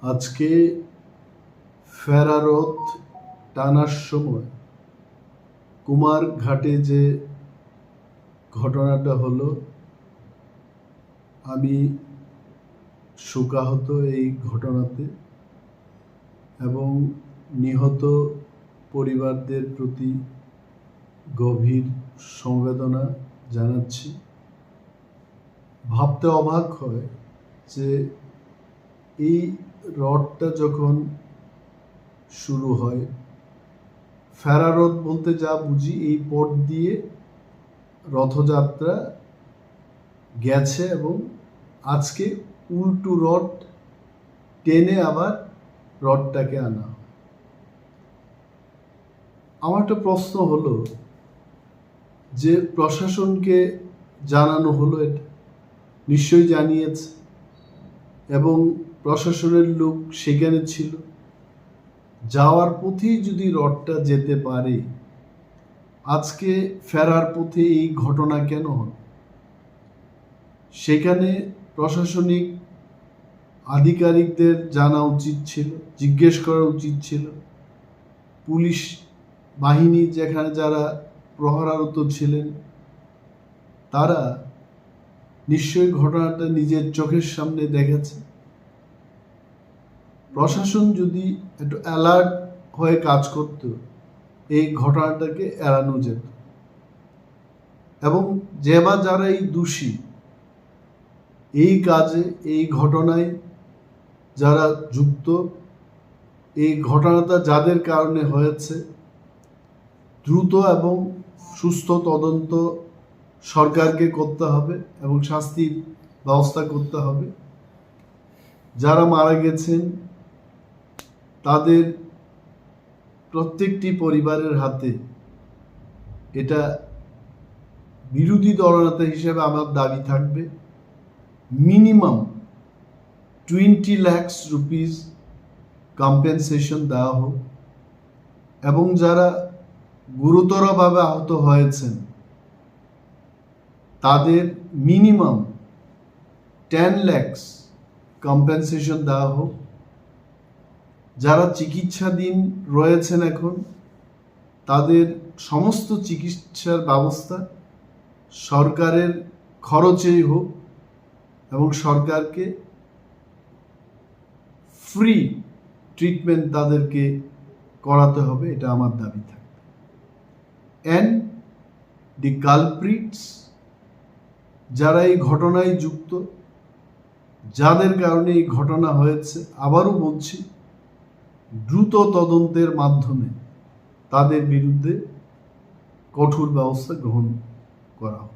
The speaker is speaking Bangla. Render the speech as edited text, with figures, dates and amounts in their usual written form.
আজকে ফেরারত টানার সময় কুমারঘাটে যে ঘটনাটা হলো, আমি শোকাহত এই ঘটনাতে এবং নিহত পরিবারদের প্রতি গভীর সমবেদনা জানাচ্ছি। ভাবতে অবাক হয় যে এই রথটা যখন শুরু হয়, ফেরারত বলতে যা বুঝি এই পথ দিয়ে রথযাত্রা গেছে এবং আজকে উল্টো রথ টেনে আবার রথটাকে আনা হয়। আমার একটা প্রশ্ন হলো যে প্রশাসনকে জানানো হলো, এটা নিশ্চয়ই জানিয়েছে এবং প্রশাসনের লোক সেখানে ছিল। যাওয়ার পথেই যদি রথটা যেতে পারে, আজকে ফেরার পথে এই ঘটনা কেন হল? সেখানে প্রশাসনিক আধিকারিকদের জানা উচিত ছিল, জিজ্ঞেস করা উচিত ছিল। পুলিশ বাহিনী যেখানে যারা প্রহরারত ছিলেন, তারা নিশ্চয়ই ঘটনাটা নিজের চোখের সামনে দেখেছে। প্রশাসন যদি একটু অ্যালার্ট হয়ে কাজ করত, এই ঘটনাটাকে এড়ানো যেত এবং যারা এই দোষী, এই কাজে, এই ঘটনায় যারা যুক্ত, এই ঘটনাটা যাদের কারণে হয়েছে, দ্রুত এবং সুস্থ তদন্ত সরকারকে করতে হবে এবং শাস্তির ব্যবস্থা করতে হবে। যারা মারা গেছেন তাদের প্রত্যেকটি পরিবারের হাতে এটা বিরোধী দলনেতা হিসেবে আমার দাবি থাকবে মিনিমাম 20 লাখ রুপিস কম্পেনসেশন দেওয়া হোক এবং যারা গুরুতরভাবে আহত হয়েছেন তাদের মিনিমাম 10 লাখ কম্পেনসেশন দেওয়া হোক। যারা চিকিৎসাধীন রয়েছেন এখন, তাদের সমস্ত চিকিৎসার ব্যবস্থা সরকারের খরচেই হোক এবং সরকারকে ফ্রি ট্রিটমেন্ট তাদেরকে করাতে হবে, এটা আমার দাবি থাকে। অ্যান্ড দি কালপ্রিটস, যারা এই ঘটনায় যুক্ত, যাদের কারণে এই ঘটনা হয়েছে, আবারও বলছি, দ্রুত তদন্তের মাধ্যমে তাদের বিরুদ্ধে কঠোর ব্যবস্থা গ্রহণ করা হোক।